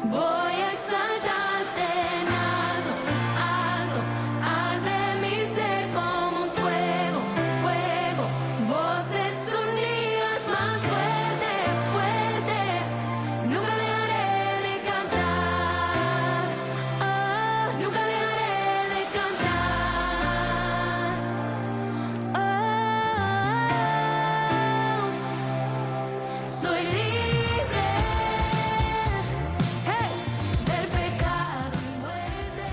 Voy a exaltarte en alto, alto, arde mi ser como un fuego, fuego, voces unidas más fuerte, fuerte, nunca dejaré de cantar, oh, nunca dejaré de cantar, oh, soy libre. Hey, del pecado y muerte,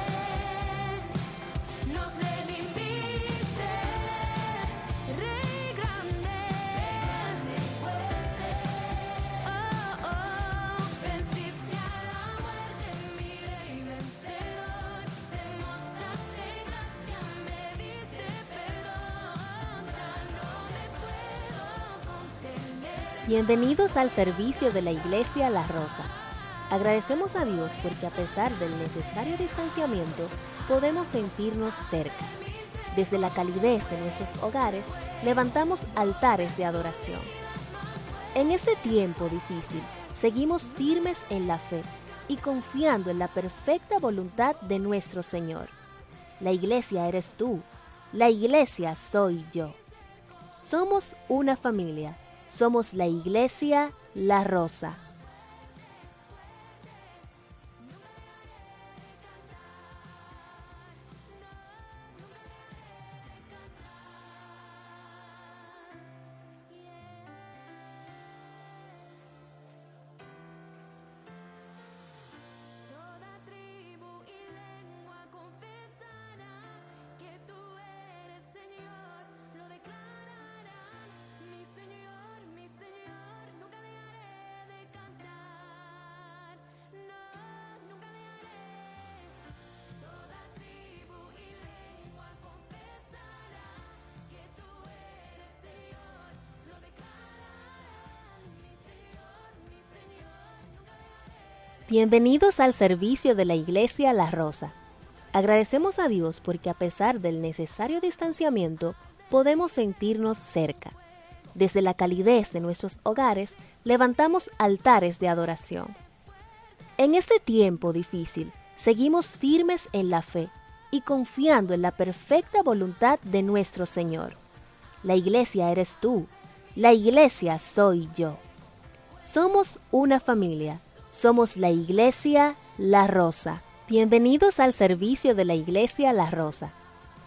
nos redimiste, Rey grande, fuerte, oh, oh, venciste a la muerte, mi Rey vencedor, demostraste gracia, me diste perdón, ya no me puedo contener. Bienvenidos al servicio de la Iglesia La Rosa. Agradecemos a Dios porque a pesar del necesario distanciamiento, podemos sentirnos cerca. Desde la calidez de nuestros hogares, levantamos altares de adoración. En este tiempo difícil, seguimos firmes en la fe y confiando en la perfecta voluntad de nuestro Señor. La Iglesia eres tú, la Iglesia soy yo. Somos una familia, somos la Iglesia La Rosa. Toda tribu y lengua confesará que tú eres Señor, lo declararán. Mi Señor, nunca dejaré de cantar. No, nunca dejaré. Toda tribu y lengua confesará que tú eres Señor, lo declararán. Mi Señor, nunca dejaré. Bienvenidos al servicio de la Iglesia La Rosa. Agradecemos a Dios porque a pesar del necesario distanciamiento, podemos sentirnos cerca. Desde la calidez de nuestros hogares, levantamos altares de adoración. En este tiempo difícil, seguimos firmes en la fe y confiando en la perfecta voluntad de nuestro Señor. La Iglesia eres tú, la Iglesia soy yo. Somos una familia, somos la Iglesia La Rosa. Bienvenidos al servicio de la Iglesia La Rosa.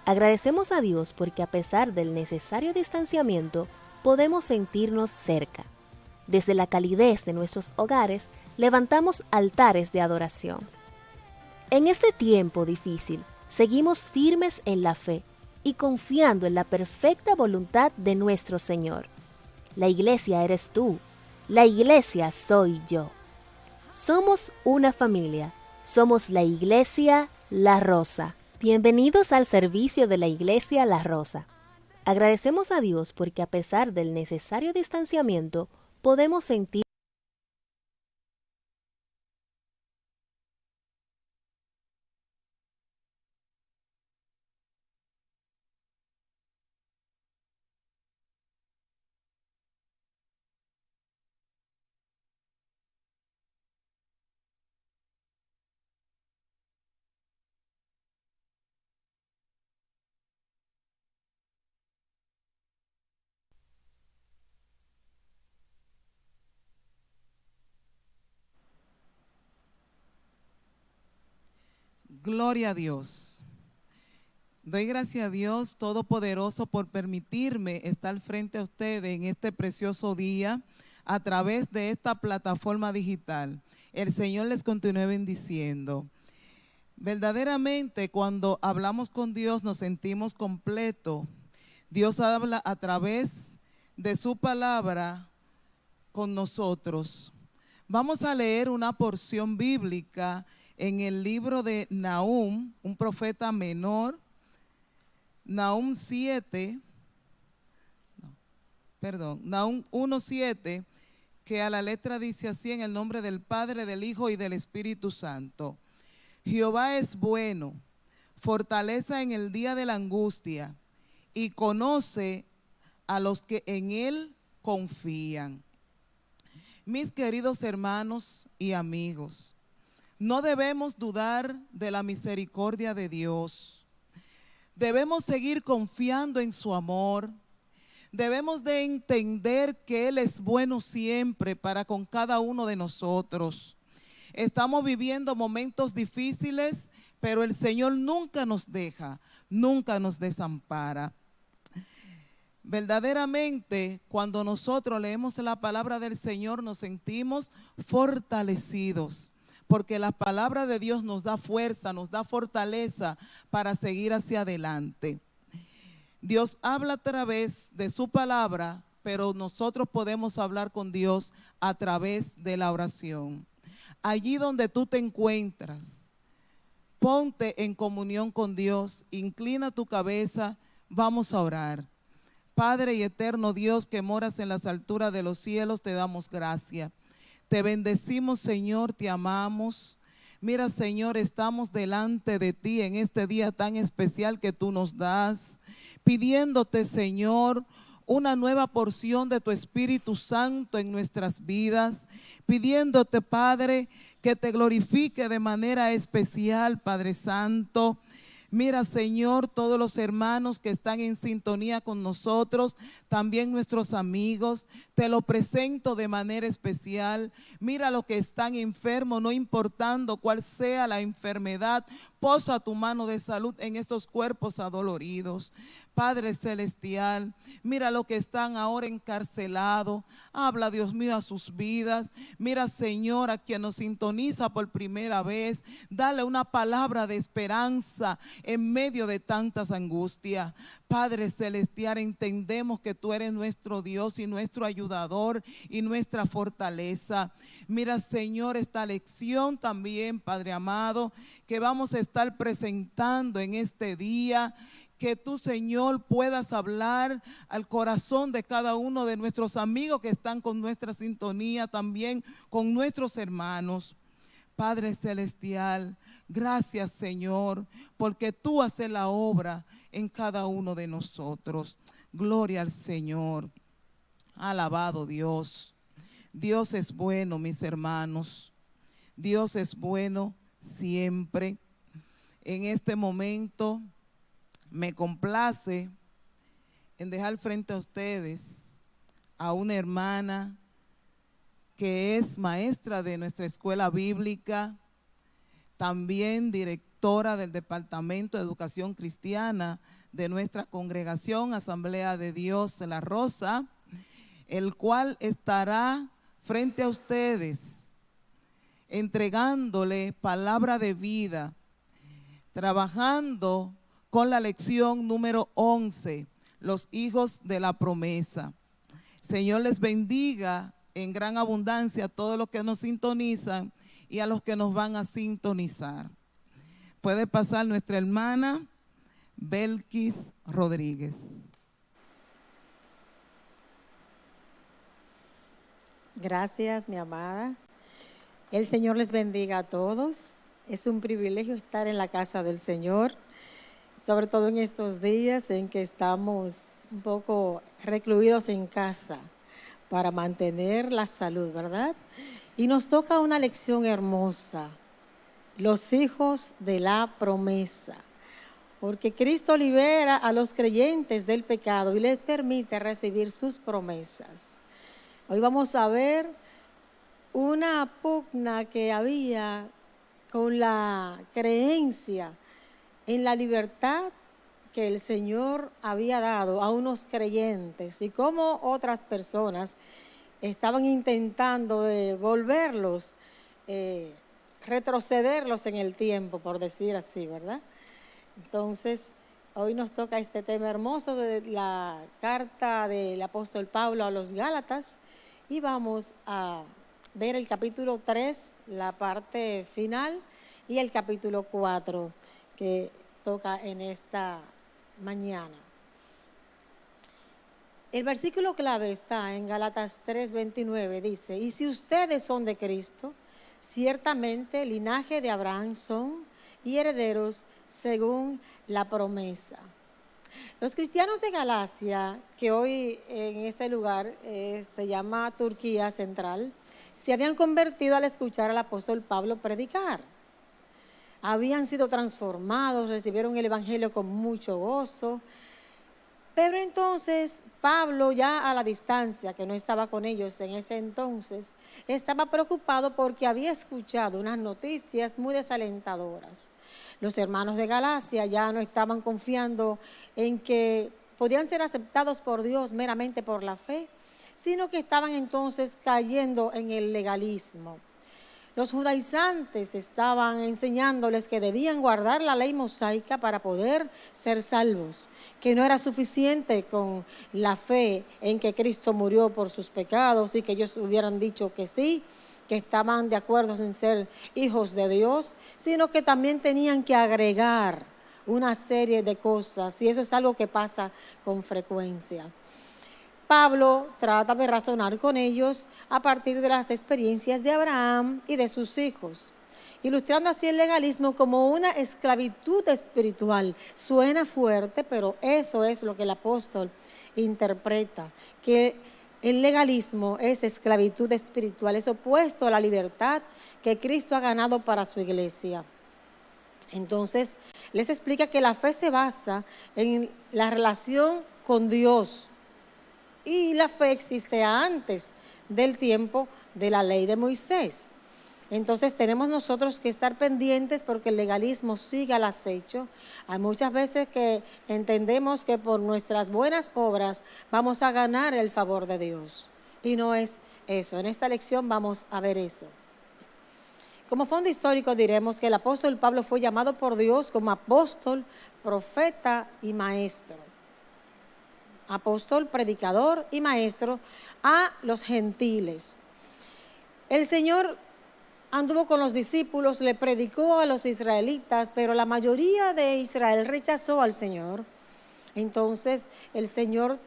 Agradecemos a Dios porque a pesar del necesario distanciamiento, podemos sentirnos cerca. Desde la calidez de nuestros hogares, levantamos altares de adoración. En este tiempo difícil, seguimos firmes en la fe y confiando en la perfecta voluntad de nuestro Señor. La Iglesia eres tú, la Iglesia soy yo. Somos una familia, somos la Iglesia La Rosa. Bienvenidos al servicio de la Iglesia La Rosa. Agradecemos a Dios porque a pesar del necesario distanciamiento, podemos sentir Gloria a Dios. Doy gracias a Dios Todopoderoso por permitirme estar frente a ustedes en este precioso día a través de esta plataforma digital. El Señor les continúe bendiciendo. Verdaderamente, cuando hablamos con Dios nos sentimos completos. Dios habla a través de su palabra con nosotros. Vamos a leer una porción bíblica en el libro de Nahum, un profeta menor, Nahum 1:7, que a la letra dice así: en el nombre del Padre, del Hijo y del Espíritu Santo. Jehová es bueno, fortaleza en el día de la angustia, y conoce a los que en él confían. Mis queridos hermanos y amigos, No debemos dudar de la misericordia de Dios. Debemos seguir confiando en su amor. Debemos de entender que Él es bueno siempre para con cada uno de nosotros. Estamos viviendo momentos difíciles, pero el Señor nunca nos deja, nunca nos desampara. Verdaderamente, cuando nosotros leemos la palabra del Señor, nos sentimos fortalecidos, porque la palabra de Dios nos da fuerza, nos da fortaleza para seguir hacia adelante. Dios habla a través de su palabra, pero nosotros podemos hablar con Dios a través de la oración. Allí donde tú te encuentras, ponte en comunión con Dios, inclina tu cabeza, vamos a orar. Padre y eterno Dios que moras en las alturas de los cielos, te damos gracias. Te bendecimos, Señor, te amamos. Mira, Señor, estamos delante de ti en este día tan especial que tú nos das, pidiéndote, Señor, una nueva porción de tu Espíritu Santo en nuestras vidas, pidiéndote, Padre, que te glorifique de manera especial, Padre Santo. Mira, Señor, todos los hermanos que están en sintonía con nosotros, también nuestros amigos, te lo presento de manera especial. Mira los que están enfermos, no importando cuál sea la enfermedad, posa tu mano de salud en estos cuerpos adoloridos. Padre Celestial, mira los que están ahora encarcelados, habla, Dios mío, a sus vidas. Mira, Señor, a quien nos sintoniza por primera vez, dale una palabra de esperanza en medio de tantas angustias. Padre Celestial, entendemos que tú eres nuestro Dios y nuestro ayudador y nuestra fortaleza. Mira, Señor, esta lección también, Padre amado, que vamos a estar presentando en este día, que tú, Señor, puedas hablar al corazón de cada uno de nuestros amigos que están con nuestra sintonía, también con nuestros hermanos. Padre Celestial, gracias, Señor, porque tú haces la obra en cada uno de nosotros. Gloria al Señor. Alabado Dios. Dios es bueno, mis hermanos. Dios es bueno siempre. En este momento me complace en dejar frente a ustedes a una hermana que es maestra de nuestra escuela bíblica, también directora del Departamento de Educación Cristiana de nuestra congregación Asamblea de Dios de La Rosa, el cual estará frente a ustedes entregándole palabra de vida, trabajando con la lección número 11, los hijos de la promesa. Señor les bendiga en gran abundancia a todos los que nos sintonizan y a los que nos van a sintonizar. Puede pasar nuestra hermana Belkis Rodríguez. Gracias, mi amada. El Señor les bendiga a todos. Es un privilegio estar en la casa del Señor, sobre todo en estos días en que estamos un poco recluidos en casa para mantener la salud, ¿verdad? Y nos toca una lección hermosa, los hijos de la promesa, porque Cristo libera a los creyentes del pecado y les permite recibir sus promesas. Hoy vamos a ver una pugna que había con la creencia en la libertad que el Señor había dado a unos creyentes y cómo otras personas estaban intentando devolverlos, retrocederlos en el tiempo, por decir así, ¿verdad? Entonces, hoy nos toca este tema hermoso de la carta del apóstol Pablo a los Gálatas y vamos a ver el capítulo 3, la parte final, y el capítulo 4, que toca en esta mañana. El versículo clave está en Gálatas 3:29, dice: y si ustedes son de Cristo, ciertamente linaje de Abraham son y herederos según la promesa. Los cristianos de Galacia, que hoy en este lugar se llama Turquía Central, se habían convertido al escuchar al apóstol Pablo predicar. habían sido transformados, recibieron el Evangelio con mucho gozo. Pero entonces Pablo, ya a la distancia, que no estaba con ellos en ese entonces, estaba preocupado porque había escuchado unas noticias muy desalentadoras. Los hermanos de Galacia ya no estaban confiando en que podían ser aceptados por Dios meramente por la fe, sino que estaban entonces cayendo en el legalismo. Los judaizantes estaban enseñándoles que debían guardar la ley mosaica para poder ser salvos, que no era suficiente con la fe en que Cristo murió por sus pecados y que ellos hubieran dicho que sí, que estaban de acuerdo en ser hijos de Dios, sino que también tenían que agregar una serie de cosas, y eso es algo que pasa con frecuencia. Pablo trata de razonar con ellos a partir de las experiencias de Abraham y de sus hijos, ilustrando así el legalismo como una esclavitud espiritual. Suena fuerte, pero eso es lo que el apóstol interpreta, que el legalismo es esclavitud espiritual, es opuesto a la libertad que Cristo ha ganado para su iglesia. Entonces, les explica que la fe se basa en la relación con Dios, y la fe existe antes del tiempo de la ley de Moisés. Entonces tenemos nosotros que estar pendientes porque el legalismo sigue al acecho. Hay muchas veces que entendemos que por nuestras buenas obras vamos a ganar el favor de Dios. Y no es eso. En esta lección vamos a ver eso. Como fondo histórico diremos que el apóstol Pablo fue llamado por Dios como apóstol, profeta y maestro. Apóstol, predicador y maestro a los gentiles. El Señor anduvo con los discípulos, le predicó a los israelitas, pero la mayoría de Israel rechazó al Señor. Entonces el Señor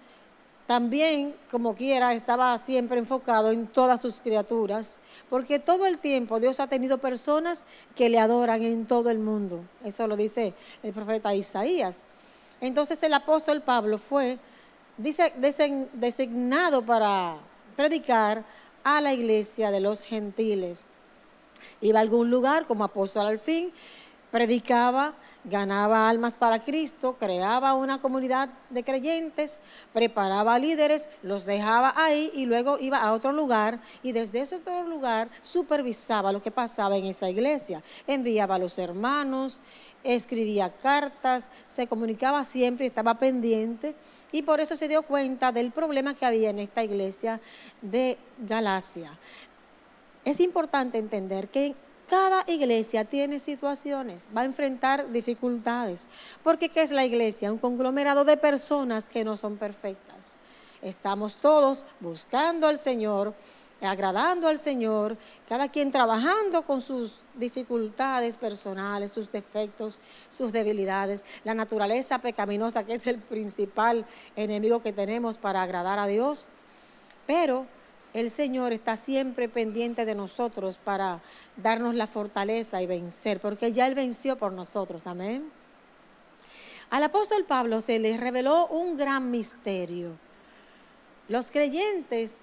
también, como quiera, estaba siempre enfocado en todas sus criaturas, porque todo el tiempo Dios ha tenido personas que le adoran en todo el mundo. Eso lo dice el profeta Isaías. Entonces el apóstol Pablo fue designado para predicar a la iglesia de los gentiles. Iba a algún lugar como apóstol al fin, predicaba, ganaba almas para Cristo, creaba una comunidad de creyentes, preparaba líderes, los dejaba ahí y luego iba a otro lugar y desde ese otro lugar supervisaba lo que pasaba en esa iglesia. Enviaba a los hermanos, escribía cartas, se comunicaba siempre, estaba pendiente y por eso se dio cuenta del problema que había en esta iglesia de Galacia. Es importante entender que cada iglesia tiene situaciones, va a enfrentar dificultades, porque ¿qué es la iglesia? Un conglomerado de personas que no son perfectas. Estamos todos buscando al Señor, agradando al Señor, cada quien trabajando con sus dificultades personales, sus defectos, sus debilidades, la naturaleza pecaminosa que es el principal enemigo que tenemos para agradar a Dios. Pero el Señor está siempre pendiente de nosotros para darnos la fortaleza y vencer, porque ya Él venció por nosotros, amén. Al apóstol Pablo se le reveló un gran misterio. Los creyentes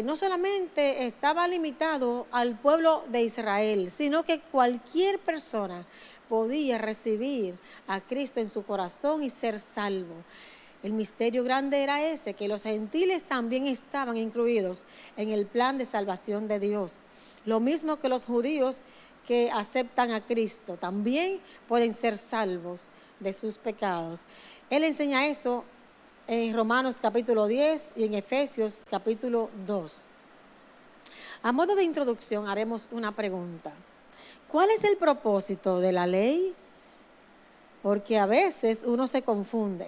no solamente estaba limitado al pueblo de Israel, sino que cualquier persona podía recibir a Cristo en su corazón y ser salvo. El misterio grande era ese, que los gentiles también estaban incluidos en el plan de salvación de Dios. Lo mismo que los judíos que aceptan a Cristo, también pueden ser salvos de sus pecados. Él enseña eso en Romanos capítulo 10 y en Efesios capítulo 2. A modo de introducción haremos una pregunta. ¿Cuál es el propósito de la ley? Porque a veces uno se confunde.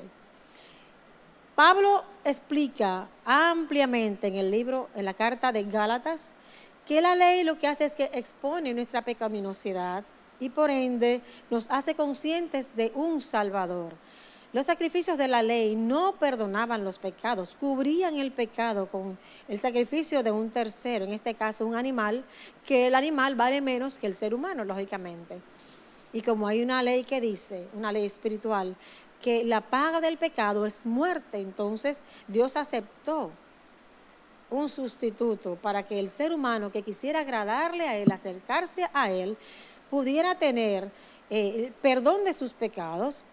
Pablo explica ampliamente en el libro, en la carta de Gálatas, que la ley lo que hace es que expone nuestra pecaminosidad y por ende nos hace conscientes de un Salvador. Los sacrificios de la ley no perdonaban los pecados, cubrían el pecado con el sacrificio de un tercero, en este caso un animal, que el animal vale menos que el ser humano, lógicamente. Y como hay una ley que dice, una ley espiritual, que la paga del pecado es muerte, entonces Dios aceptó un sustituto para que el ser humano que quisiera agradarle a Él, acercarse a Él, pudiera tener el perdón de sus pecados,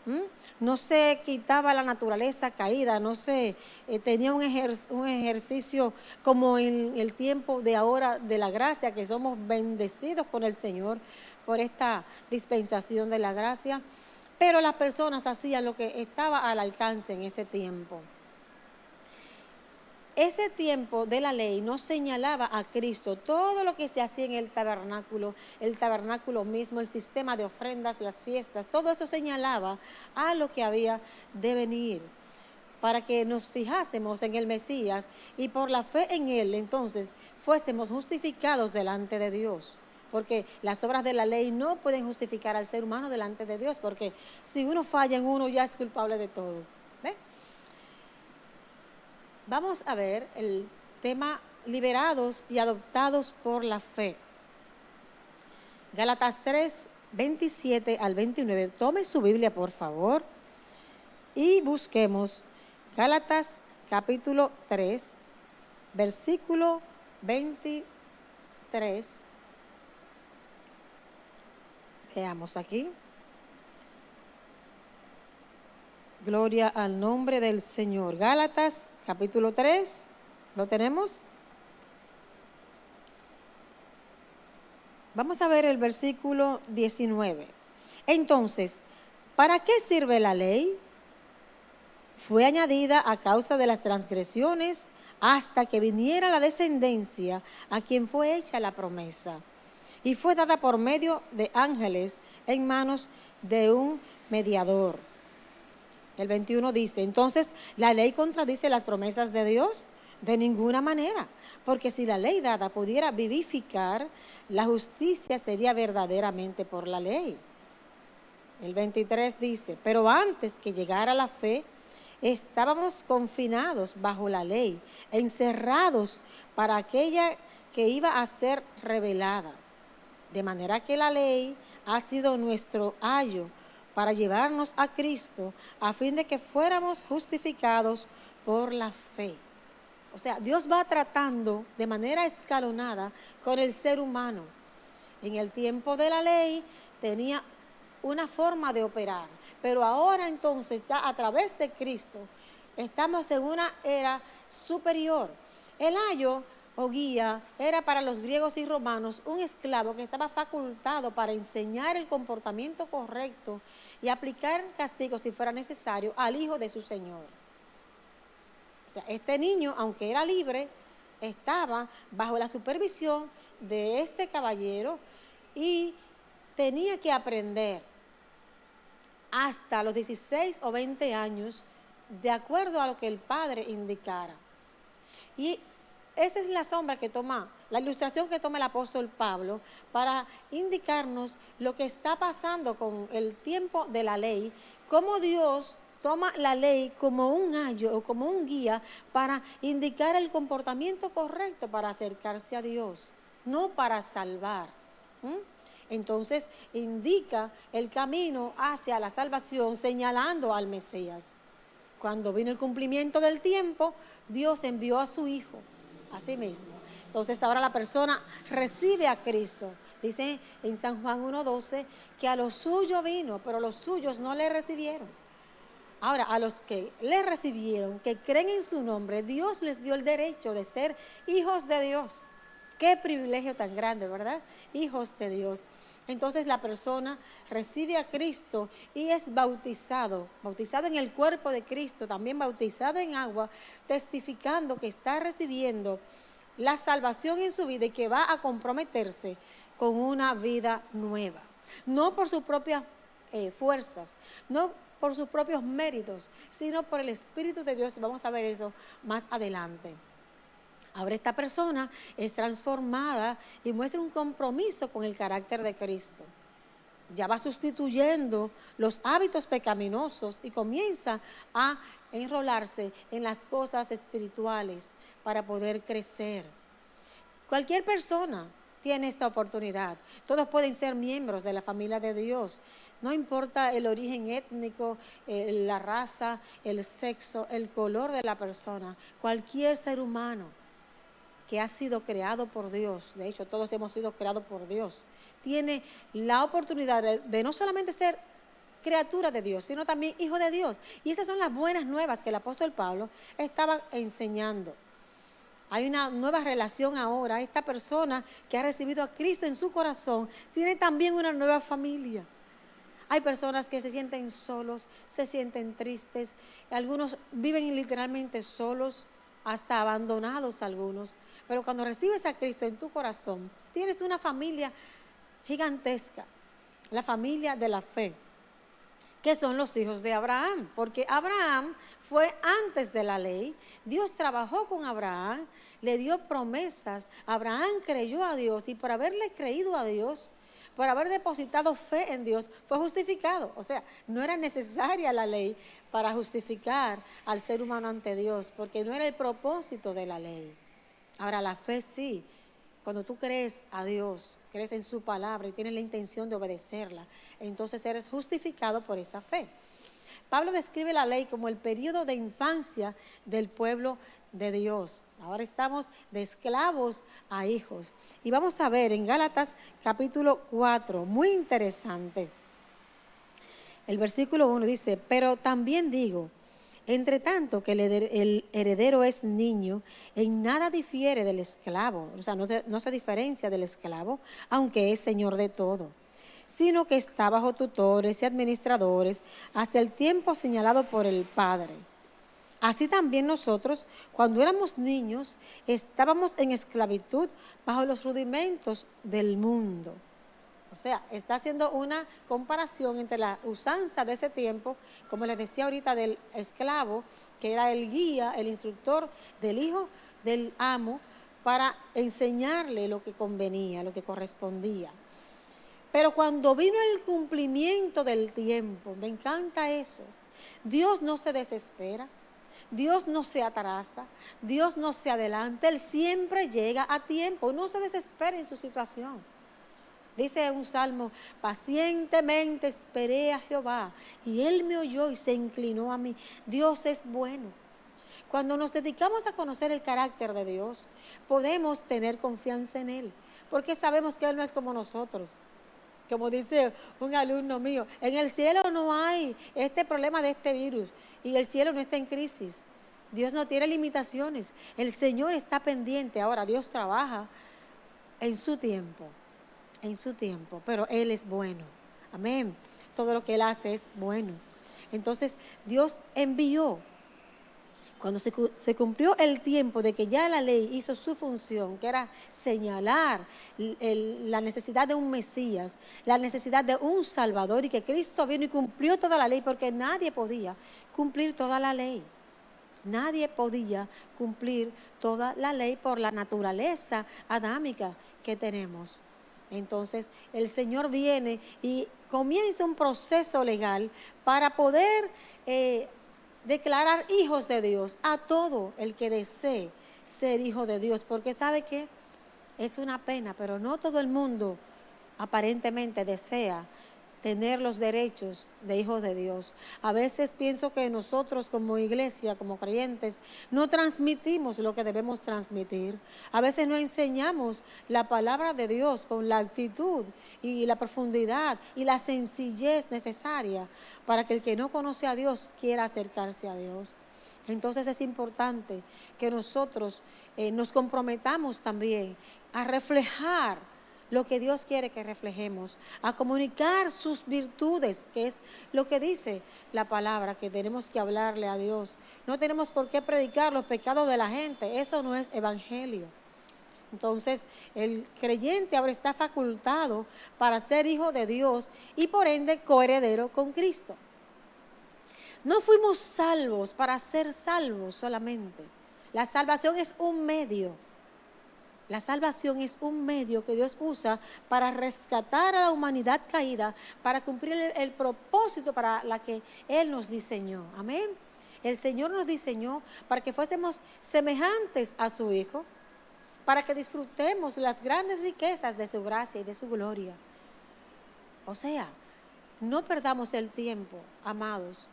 no se quitaba la naturaleza caída, no se tenía un ejercicio como en el tiempo de ahora de la gracia, que somos bendecidos con el Señor por esta dispensación de la gracia, pero las personas hacían lo que estaba al alcance en ese tiempo. Ese tiempo de la ley no señalaba a Cristo. Todo lo que se hacía en el tabernáculo mismo, el sistema de ofrendas, las fiestas, todo eso señalaba a lo que había de venir, para que nos fijásemos en el Mesías y por la fe en Él, entonces, fuésemos justificados delante de Dios. Porque las obras de la ley no pueden justificar al ser humano delante de Dios, porque si uno falla en uno, ya es culpable de todos. ¿Ve? Vamos a ver el tema liberados y adoptados por la fe. Gálatas 3, 27 al 29. Tome su Biblia, por favor, y busquemos Gálatas capítulo 3, versículo 23. Veamos aquí. Gloria al nombre del Señor. Gálatas, capítulo 3, ¿lo tenemos? Vamos a ver el versículo 19. Entonces, ¿para qué sirve la ley? Fue añadida a causa de las transgresiones hasta que viniera la descendencia a quien fue hecha la promesa. Y fue dada por medio de ángeles en manos de un mediador. El 21 dice, entonces, ¿la ley contradice las promesas de Dios? De ninguna manera, porque si la ley dada pudiera vivificar, la justicia sería verdaderamente por la ley. El 23 dice, pero antes que llegara la fe, estábamos confinados bajo la ley, encerrados para aquella que iba a ser revelada. De manera que la ley ha sido nuestro ayo para llevarnos a Cristo, a fin de que fuéramos justificados por la fe. O sea, Dios va tratando de manera escalonada con el ser humano. En el tiempo de la ley tenía una forma de operar, pero ahora entonces, a través de Cristo, estamos en una era superior. El ayo o guía era para los griegos y romanos un esclavo que estaba facultado para enseñar el comportamiento correcto y aplicar castigo si fuera necesario al hijo de su señor. O sea, este niño, aunque era libre, estaba bajo la supervisión de este caballero y tenía que aprender hasta los 16 o 20 años de acuerdo a lo que el padre indicara. Y esa es la sombra que toma, la ilustración que toma el apóstol Pablo para indicarnos lo que está pasando con el tiempo de la ley, cómo Dios toma la ley como un ayo o como un guía para indicar el comportamiento correcto para acercarse a Dios, no para salvar. Entonces indica el camino hacia la salvación señalando al Mesías. Cuando vino el cumplimiento del tiempo, Dios envió a su Hijo. Así mismo. Entonces ahora la persona recibe a Cristo. Dice en San Juan 1:12 que a los suyos vino, pero los suyos no le recibieron. Ahora, a los que le recibieron, que creen en su nombre, Dios les dio el derecho de ser hijos de Dios. Qué privilegio tan grande, ¿verdad? Hijos de Dios. Entonces la persona recibe a Cristo y es bautizado en el cuerpo de Cristo, también bautizado en agua, testificando que está recibiendo la salvación en su vida y que va a comprometerse con una vida nueva. No por sus propias fuerzas, no por sus propios méritos, sino por el Espíritu de Dios. Vamos a ver eso más adelante. Ahora esta persona es transformada y muestra un compromiso con el carácter de Cristo. Ya va sustituyendo los hábitos pecaminosos y comienza a enrolarse en las cosas espirituales para poder crecer. Cualquier persona tiene esta oportunidad. Todos pueden ser miembros de la familia de Dios. No importa el origen étnico, la raza, el sexo, el color de la persona. Cualquier ser humano que ha sido creado por Dios, de hecho todos hemos sido creados por Dios, tiene la oportunidad de no solamente ser criatura de Dios, sino también hijo de Dios. Y esas son las buenas nuevas que el apóstol Pablo estaba enseñando. Hay una nueva relación ahora. Esta persona que ha recibido a Cristo en su corazón tiene también una nueva familia. Hay personas que se sienten solos, se sienten tristes. Algunos viven literalmente solos, hasta abandonados algunos. Pero cuando recibes a Cristo en tu corazón, tienes una familia gigantesca, la familia de la fe, que son los hijos de Abraham, porque Abraham fue antes de la ley. Dios trabajó con Abraham, le dio promesas. Abraham creyó a Dios y por haberle creído a Dios, por haber depositado fe en Dios, fue justificado. O sea, no era necesaria la ley para justificar al ser humano ante Dios, porque no era el propósito de la ley. Ahora, la fe sí. Cuando tú crees a Dios, crees en su palabra y tienes la intención de obedecerla, entonces eres justificado por esa fe. Pablo describe la ley como el periodo de infancia del pueblo de Dios. Ahora estamos de esclavos a hijos. Y vamos a ver en Gálatas capítulo 4, muy interesante. El versículo 1 dice: pero también digo, entre tanto que el heredero es niño, en nada difiere del esclavo, o sea, no se diferencia del esclavo, aunque es señor de todo, sino que está bajo tutores y administradores hasta el tiempo señalado por el Padre. Así también nosotros, cuando éramos niños, estábamos en esclavitud bajo los rudimentos del mundo. O sea, está haciendo una comparación entre la usanza de ese tiempo, como les decía ahorita, del esclavo, que era el guía, el instructor del hijo del amo, para enseñarle lo que convenía, lo que correspondía. Pero cuando vino el cumplimiento del tiempo, me encanta eso, Dios no se desespera, Dios no se atrasa, Dios no se adelanta, Él siempre llega a tiempo, no se desespera en su situación. Dice un salmo: pacientemente esperé a Jehová y Él me oyó y se inclinó a mí. Dios es bueno. Cuando nos dedicamos a conocer el carácter de Dios, podemos tener confianza en Él, porque sabemos que Él no es como nosotros. Como dice un alumno mío, en el cielo no hay este problema de este virus y el cielo no está en crisis. Dios no tiene limitaciones. El Señor está pendiente. Ahora, Dios trabaja en su tiempo, pero Él es bueno. Amén. Todo lo que Él hace es bueno. Entonces, Dios envió. Cuando se cumplió el tiempo de que ya la ley hizo su función, que era señalar la necesidad de un Mesías, la necesidad de un Salvador, y que Cristo vino y cumplió toda la ley, porque nadie podía cumplir toda la ley. Nadie podía cumplir toda la ley por la naturaleza adámica que tenemos. Entonces, el Señor viene y comienza un proceso legal para poder declarar hijos de Dios a todo el que desee ser hijo de Dios, porque ¿sabe qué? Es una pena, pero no todo el mundo aparentemente desea tener los derechos de hijos de Dios. A veces pienso que nosotros como iglesia, como creyentes, no transmitimos lo que debemos transmitir. A veces no enseñamos la palabra de Dios con la actitud y la profundidad y la sencillez necesaria para que el que no conoce a Dios quiera acercarse a Dios. Entonces es importante que nosotros nos comprometamos también a reflejar lo que Dios quiere que reflejemos, a comunicar sus virtudes, que es lo que dice la palabra, que tenemos que hablarle a Dios. No tenemos por qué predicar los pecados de la gente, eso no es evangelio. Entonces, el creyente ahora está facultado para ser hijo de Dios y por ende coheredero con Cristo. No fuimos salvos para ser salvos solamente. La salvación es un medio. La salvación es un medio que Dios usa para rescatar a la humanidad caída, para cumplir el propósito para la que Él nos diseñó. Amén. El Señor nos diseñó para que fuésemos semejantes a su Hijo, para que disfrutemos las grandes riquezas de su gracia y de su gloria. O sea, no perdamos el tiempo, amados.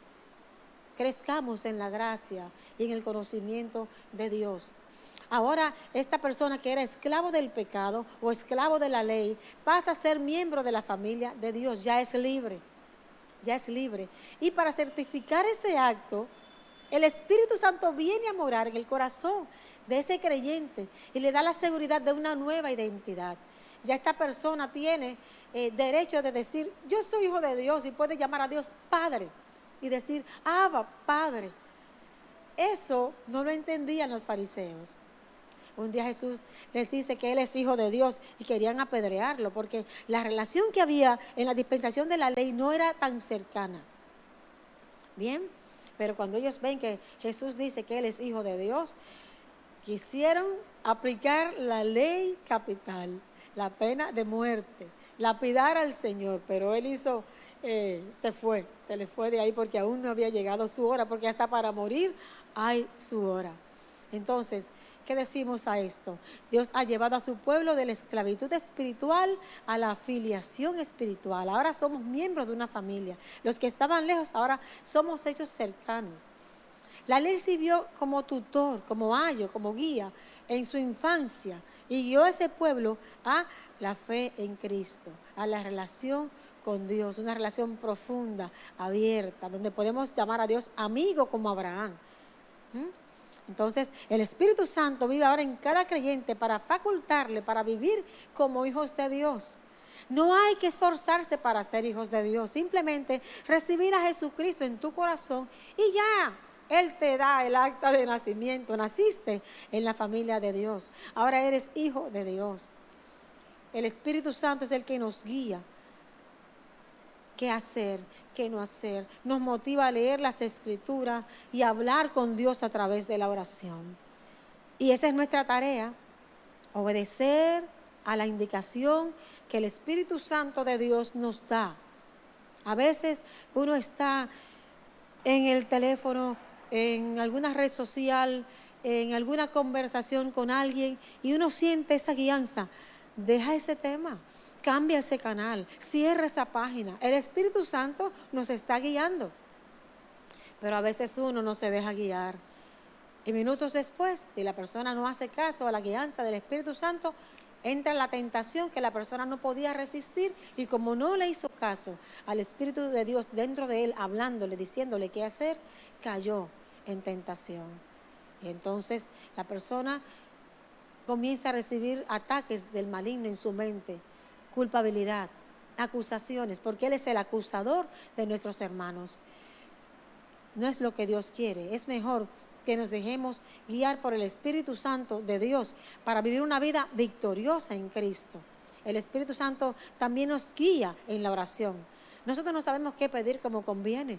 Crezcamos en la gracia y en el conocimiento de Dios. Ahora esta persona que era esclavo del pecado o esclavo de la ley pasa a ser miembro de la familia de Dios, ya es libre, ya es libre. Y para certificar ese acto, el Espíritu Santo viene a morar en el corazón de ese creyente y le da la seguridad de una nueva identidad. Ya esta persona tiene derecho de decir, yo soy hijo de Dios, y puede llamar a Dios Padre y decir, Abba, Padre. Eso no lo entendían los fariseos. Un día Jesús les dice que Él es hijo de Dios y querían apedrearlo porque la relación que había en la dispensación de la ley no era tan cercana. Bien, pero cuando ellos ven que Jesús dice que Él es hijo de Dios, quisieron aplicar la ley capital, la pena de muerte, lapidar al Señor, pero Él hizo, se le fue de ahí porque aún no había llegado su hora, porque hasta para morir hay su hora. Entonces, ¿qué decimos a esto? Dios ha llevado a su pueblo de la esclavitud espiritual a la filiación espiritual. Ahora somos miembros de una familia. Los que estaban lejos, ahora somos hechos cercanos. La ley sirvió como tutor, como ayo, como guía en su infancia y guió a ese pueblo a la fe en Cristo, a la relación con Dios, una relación profunda, abierta, donde podemos llamar a Dios amigo como Abraham. Entonces, el Espíritu Santo vive ahora en cada creyente para facultarle, para vivir como hijos de Dios. No hay que esforzarse para ser hijos de Dios, simplemente recibir a Jesucristo en tu corazón y ya, Él te da el acta de nacimiento, naciste en la familia de Dios, ahora eres hijo de Dios. El Espíritu Santo es el que nos guía. ¿Qué hacer? ¿Qué no hacer? Nos motiva a leer las Escrituras y a hablar con Dios a través de la oración. Y esa es nuestra tarea, obedecer a la indicación que el Espíritu Santo de Dios nos da. A veces uno está en el teléfono, en alguna red social, en alguna conversación con alguien y uno siente esa guianza. Deja ese tema. Cambia ese canal, cierra esa página. El Espíritu Santo nos está guiando. Pero a veces uno no se deja guiar. Y minutos después, si la persona no hace caso a la guianza del Espíritu Santo, entra la tentación que la persona no podía resistir. Y como no le hizo caso al Espíritu de Dios dentro de él, hablándole, diciéndole qué hacer, cayó en tentación. Y entonces la persona comienza a recibir ataques del maligno en su mente. Culpabilidad, acusaciones, porque Él es el acusador de nuestros hermanos. No es lo que Dios quiere. Es mejor que nos dejemos guiar por el Espíritu Santo de Dios para vivir una vida victoriosa en Cristo. El Espíritu Santo también nos guía en la oración. Nosotros no sabemos qué pedir como conviene.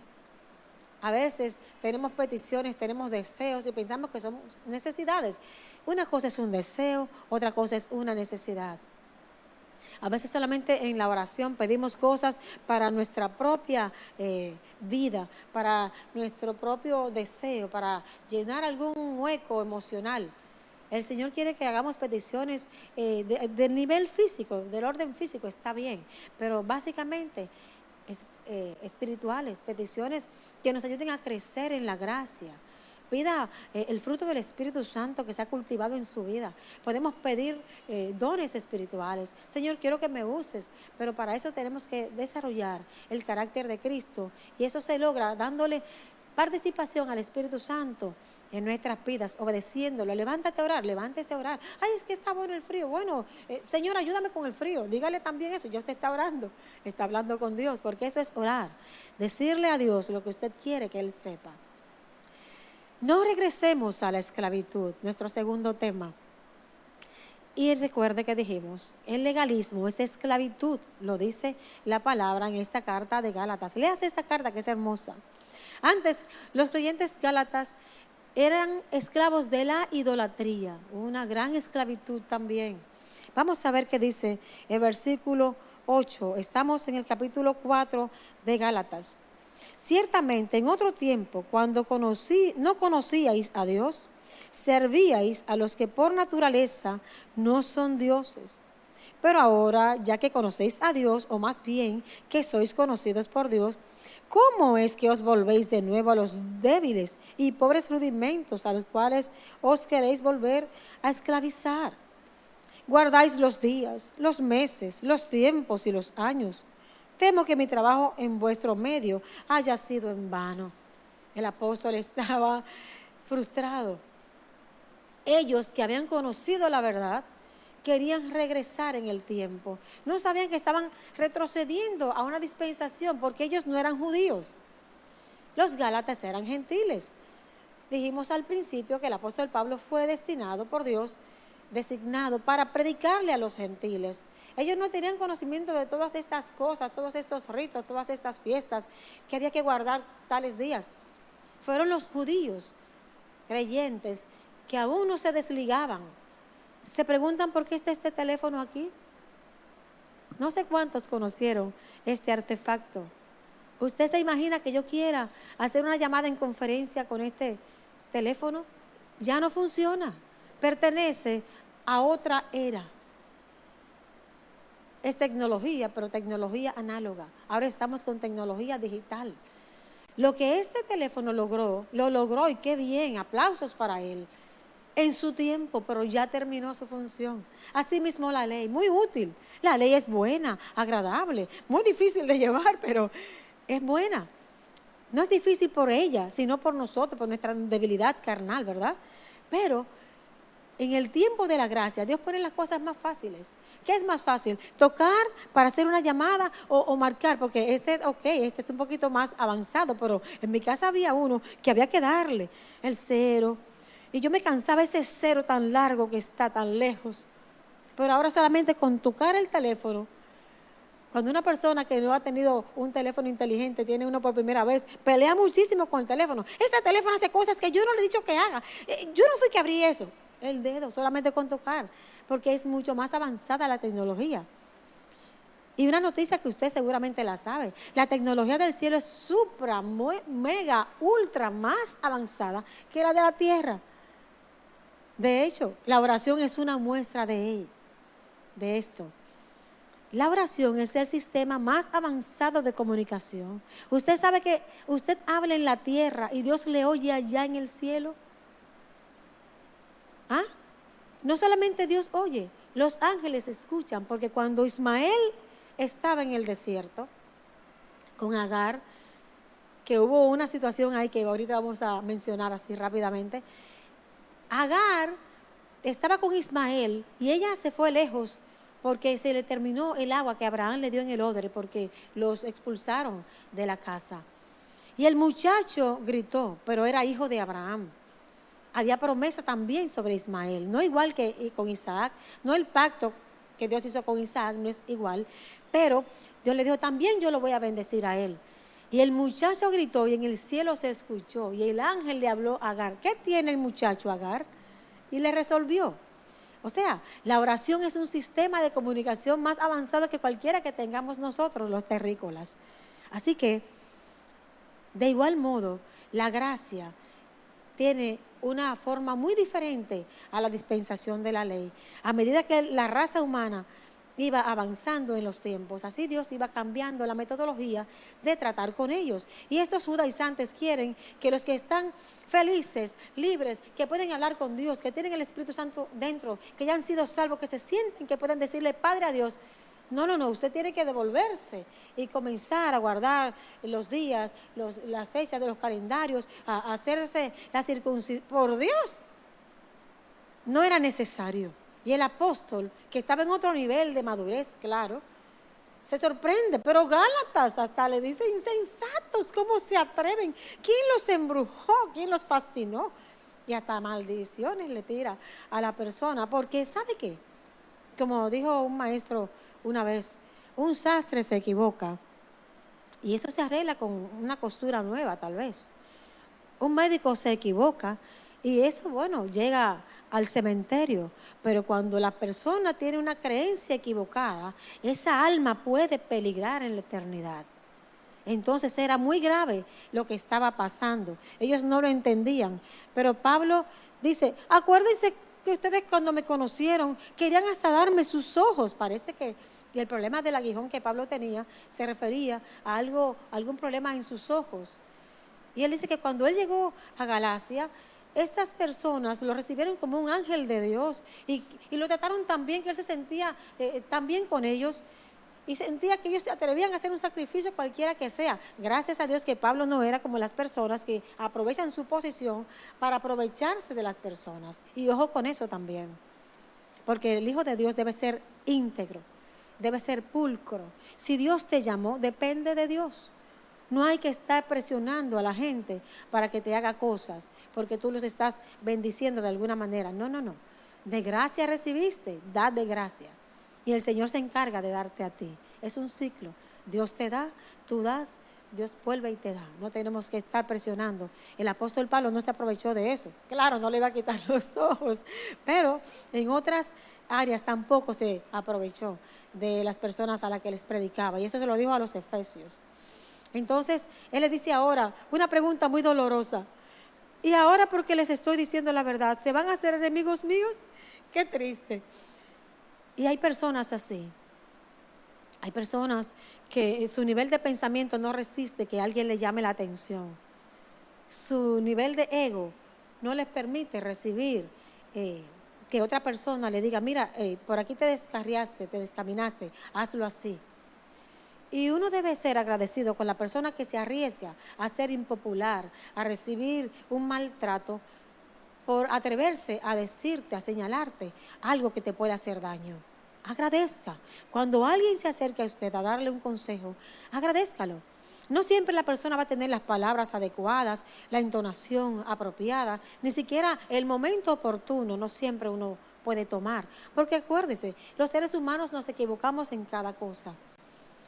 A veces tenemos peticiones, tenemos deseos y pensamos que son necesidades. Una cosa es un deseo, otra cosa es una necesidad. A veces solamente en la oración pedimos cosas para nuestra propia vida, para nuestro propio deseo, para llenar algún hueco emocional. El Señor quiere que hagamos peticiones del nivel físico, del orden físico, está bien, pero básicamente espirituales, peticiones que nos ayuden a crecer en la gracia. Pida el fruto del Espíritu Santo que se ha cultivado en su vida. Podemos pedir dones espirituales. Señor, quiero que me uses, pero para eso tenemos que desarrollar el carácter de Cristo y eso se logra dándole participación al Espíritu Santo en nuestras vidas, obedeciéndolo. Levántate a orar, levántese a orar. Ay, es que está bueno el frío. Bueno, Señor, ayúdame con el frío. Dígale también eso. Ya usted está orando, está hablando con Dios, porque eso es orar. Decirle a Dios lo que usted quiere que Él sepa. No regresemos a la esclavitud, nuestro segundo tema. Y recuerde que dijimos, el legalismo es esclavitud, lo dice la palabra en esta carta de Gálatas. Léase esta carta que es hermosa. Antes, los creyentes gálatas eran esclavos de la idolatría, una gran esclavitud también. Vamos a ver qué dice el versículo 8. Estamos en el capítulo 4 de Gálatas. Ciertamente en otro tiempo, cuando no conocíais a Dios, servíais a los que por naturaleza no son dioses. Pero ahora, ya que conocéis a Dios, o más bien que sois conocidos por Dios, ¿Cómo es que os volvéis de nuevo a los débiles y pobres rudimentos a los cuales os queréis volver a esclavizar? Guardáis los días, los meses, los tiempos y los años. Temo que mi trabajo en vuestro medio haya sido en vano. El apóstol estaba frustrado. Ellos que habían conocido la verdad querían regresar en el tiempo. No sabían que estaban retrocediendo a una dispensación porque ellos no eran judíos. Los gálatas eran gentiles. Dijimos al principio que el apóstol Pablo fue destinado por Dios, designado para predicarle a los gentiles. Ellos no tenían conocimiento de todas estas cosas, todos estos ritos, todas estas fiestas que había que guardar tales días. Fueron los judíos creyentes que aún no se desligaban. Se preguntan por qué está este teléfono aquí. No sé cuántos conocieron este artefacto. ¿Usted se imagina que yo quiera hacer una llamada en conferencia con este teléfono? Ya no funciona. Pertenece a otra era. Es tecnología, pero tecnología análoga. Ahora estamos con tecnología digital. Lo que este teléfono logró, lo logró y qué bien, aplausos para él. En su tiempo, pero ya terminó su función. Asimismo la ley, muy útil. La ley es buena, agradable, muy difícil de llevar, pero es buena. No es difícil por ella, sino por nosotros, por nuestra debilidad carnal, ¿verdad? Pero en el tiempo de la gracia, Dios pone las cosas más fáciles. ¿Qué es más fácil? ¿Tocar para hacer una llamada o marcar? Porque este es un poquito más avanzado, pero en mi casa había uno que había que darle el 0. Y yo me cansaba ese 0 tan largo que está tan lejos. Pero ahora solamente con tocar el teléfono, cuando una persona que no ha tenido un teléfono inteligente, tiene uno por primera vez, pelea muchísimo con el teléfono. Este teléfono hace cosas que yo no le he dicho que haga. Yo no fui que abrí eso. El dedo, solamente con tocar, porque es mucho más avanzada la tecnología. Y una noticia que usted seguramente la sabe, la tecnología del cielo es supra, mega, ultra más avanzada que la de la tierra. De hecho, la oración es una muestra de esto. La oración es el sistema más avanzado de comunicación. Usted sabe que usted habla en la tierra y Dios le oye allá en el cielo. ¿Ah? No solamente Dios oye, los ángeles escuchan, porque cuando Ismael estaba en el desierto con Agar, que hubo una situación ahí que ahorita vamos a mencionar así rápidamente. Agar estaba con Ismael y ella se fue lejos porque se le terminó el agua que Abraham le dio en el odre porque los expulsaron de la casa. Y el muchacho gritó, pero era hijo de Abraham. Había promesa también sobre Ismael, no igual que con Isaac, no el pacto que Dios hizo con Isaac, no es igual, pero Dios le dijo, también yo lo voy a bendecir a él. Y el muchacho gritó y en el cielo se escuchó y el ángel le habló a Agar. ¿Qué tiene el muchacho Agar? Y le resolvió. O sea, la oración es un sistema de comunicación más avanzado que cualquiera que tengamos nosotros, los terrícolas. Así que, de igual modo, la gracia tiene una forma muy diferente a la dispensación de la ley. A medida que la raza humana iba avanzando en los tiempos, así Dios iba cambiando la metodología de tratar con ellos. Y estos judaizantes quieren que los que están felices, libres, que pueden hablar con Dios, que tienen el Espíritu Santo dentro, que ya han sido salvos, que se sienten que pueden decirle Padre a Dios. No, usted tiene que devolverse y comenzar a guardar los días, las fechas de los calendarios, a hacerse la circuncisión. Por Dios, no era necesario. Y el apóstol, que estaba en otro nivel de madurez, claro, se sorprende. Pero Gálatas hasta le dice, insensatos, ¿cómo se atreven? ¿Quién los embrujó? ¿Quién los fascinó? Y hasta maldiciones le tira a la persona. Porque ¿sabe qué? Como dijo un maestro una vez, un sastre se equivoca y eso se arregla con una costura nueva tal vez. Un médico se equivoca y eso, llega al cementerio, pero cuando la persona tiene una creencia equivocada, esa alma puede peligrar en la eternidad. Entonces era muy grave lo que estaba pasando. Ellos no lo entendían, pero Pablo dice, acuérdense que ustedes cuando me conocieron querían hasta darme sus ojos. Parece que Y el problema del aguijón que Pablo tenía se refería a algún problema en sus ojos. Y él dice que cuando él llegó a Galacia, estas personas lo recibieron como un ángel de Dios y lo trataron tan bien que él se sentía tan bien con ellos y sentía que ellos se atrevían a hacer un sacrificio cualquiera que sea. Gracias a Dios que Pablo no era como las personas que aprovechan su posición para aprovecharse de las personas. Y ojo con eso también, porque el Hijo de Dios debe ser íntegro, debe ser pulcro. Si Dios te llamó, depende de Dios. No hay que estar presionando a la gente para que te haga cosas, porque tú los estás bendiciendo de alguna manera. No. De gracia recibiste, dad de gracia. Y el Señor se encarga de darte a ti. Es un ciclo. Dios te da, tú das, Dios vuelve y te da. No tenemos que estar presionando. El apóstol Pablo no se aprovechó de eso. Claro, no le iba a quitar los ojos, pero en otras áreas tampoco se aprovechó de las personas a las que les predicaba. Y eso se lo dijo a los efesios. Entonces, él le dice ahora una pregunta muy dolorosa. Y ahora, porque les estoy diciendo la verdad, ¿se van a hacer enemigos míos? Qué triste. Y hay personas así. Hay personas que su nivel de pensamiento no resiste que alguien le llame la atención. Su nivel de ego no les permite recibir que otra persona le diga, mira, por aquí te descarriaste, te descaminaste, hazlo así. Y uno debe ser agradecido con la persona que se arriesga a ser impopular, a recibir un maltrato, por atreverse a decirte, a señalarte algo que te puede hacer daño. Agradezca. Cuando alguien se acerque a usted a darle un consejo, agradézcalo. No siempre la persona va a tener las palabras adecuadas, la entonación apropiada, ni siquiera el momento oportuno, no siempre uno puede tomar. Porque acuérdese, los seres humanos nos equivocamos en cada cosa.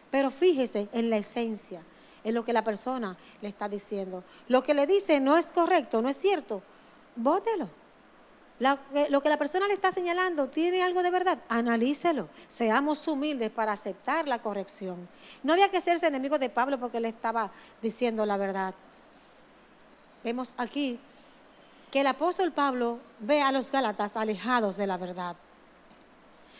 Pero fíjese en la esencia, en lo que la persona le está diciendo. Lo que le dice no es correcto, no es cierto, bótelo. Lo que la persona le está señalando tiene algo de verdad, analícelo. Seamos humildes para aceptar la corrección. No había que hacerse enemigo de Pablo porque le estaba diciendo la verdad. Vemos aquí que el apóstol Pablo ve a los Gálatas alejados de la verdad.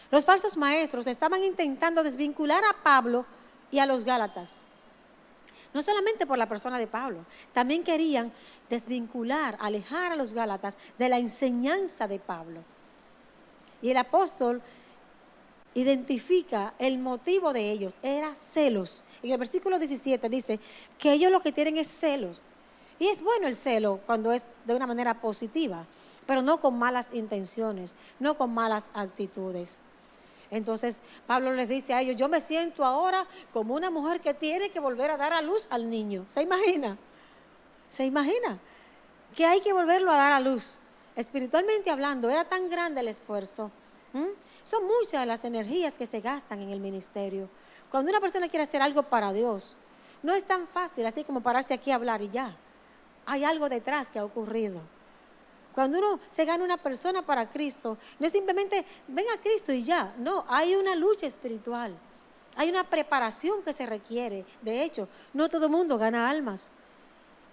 Los falsos maestros estaban intentando desvincular a Pablo y a los Gálatas. No solamente por la persona de Pablo, también querían desvincular, alejar a los Gálatas de la enseñanza de Pablo. Y el apóstol identifica el motivo de ellos, era celos. En el versículo 17 dice que ellos lo que tienen es celos. Y es bueno el celo cuando es de una manera positiva, pero no con malas intenciones, no con malas actitudes. Entonces Pablo les dice a ellos, yo me siento ahora como una mujer que tiene que volver a dar a luz al niño. ¿Se imagina? ¿Se imagina? Que hay que volverlo a dar a luz. Espiritualmente hablando, era tan grande el esfuerzo. Son muchas las energías que se gastan en el ministerio. Cuando una persona quiere hacer algo para Dios, no es tan fácil así como pararse aquí a hablar y ya. Hay algo detrás que ha ocurrido. Cuando uno se gana una persona para Cristo, no es simplemente ven a Cristo y ya. No, hay una lucha espiritual. Hay una preparación que se requiere. De hecho, no todo el mundo gana almas.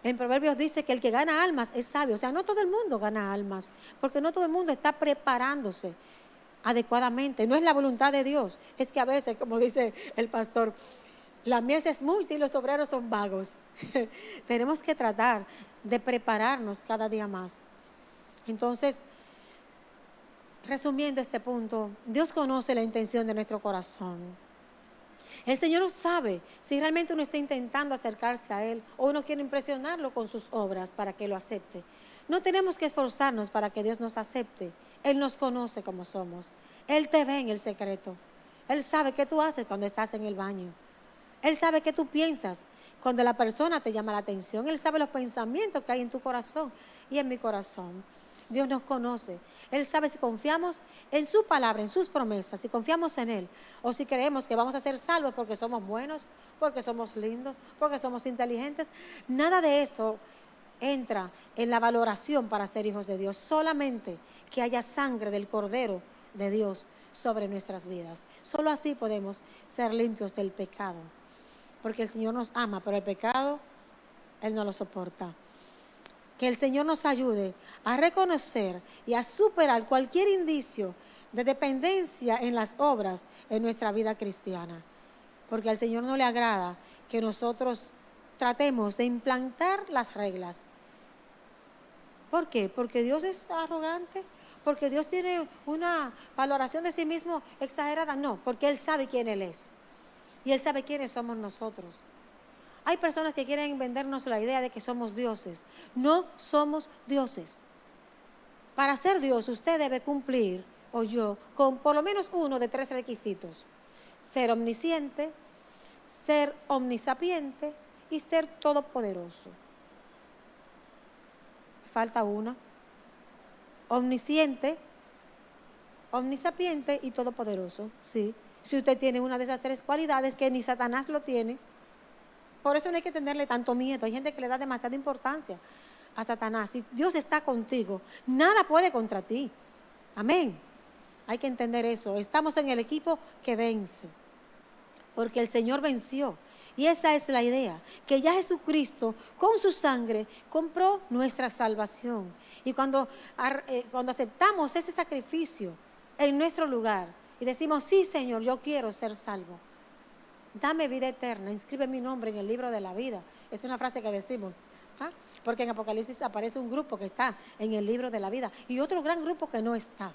En Proverbios dice que el que gana almas es sabio. O sea, no todo el mundo gana almas, porque no todo el mundo está preparándose adecuadamente. No es la voluntad de Dios. Es que a veces, como dice el pastor, la mies es mucha y los obreros son vagos. Tenemos que tratar de prepararnos cada día más. Entonces, resumiendo este punto, Dios conoce la intención de nuestro corazón. El Señor sabe si realmente uno está intentando acercarse a Él o uno quiere impresionarlo con sus obras para que lo acepte. No tenemos que esforzarnos para que Dios nos acepte. Él nos conoce como somos. Él te ve en el secreto. Él sabe qué tú haces cuando estás en el baño. Él sabe qué tú piensas cuando la persona te llama la atención. Él sabe los pensamientos que hay en tu corazón y en mi corazón. Dios nos conoce. Él sabe si confiamos en su palabra, en sus promesas, si confiamos en Él o si creemos que vamos a ser salvos porque somos buenos, porque somos lindos, porque somos inteligentes. Nada de eso entra en la valoración para ser hijos de Dios. Solamente que haya sangre del Cordero de Dios sobre nuestras vidas. Solo así podemos ser limpios del pecado. Porque el Señor nos ama, pero el pecado Él no lo soporta. Que el Señor nos ayude a reconocer y a superar cualquier indicio de dependencia en las obras en nuestra vida cristiana. Porque al Señor no le agrada que nosotros tratemos de implantar las reglas. ¿Por qué? Porque Dios es arrogante, porque Dios tiene una valoración de sí mismo exagerada. No, porque Él sabe quién Él es y Él sabe quiénes somos nosotros. Hay personas que quieren vendernos la idea de que somos dioses. No somos dioses. Para ser Dios usted debe cumplir, o yo, con por lo menos uno de 3 requisitos: ser omnisciente, ser omnisapiente y ser todopoderoso. Falta una: omnisciente, omnisapiente y todopoderoso. Sí, si usted tiene una de esas 3 cualidades, que ni Satanás lo tiene. Por eso no hay que tenerle tanto miedo. Hay gente que le da demasiada importancia a Satanás. Si Dios está contigo, nada puede contra ti. Amén. Hay que entender eso. Estamos en el equipo que vence, porque el Señor venció. Y esa es la idea, que ya Jesucristo con su sangre compró nuestra salvación. Y cuando aceptamos ese sacrificio en nuestro lugar y decimos: sí, Señor, yo quiero ser salvo, dame vida eterna, inscribe mi nombre en el libro de la vida. Es una frase que decimos, porque en Apocalipsis aparece un grupo que está en el libro de la vida y otro gran grupo que no está.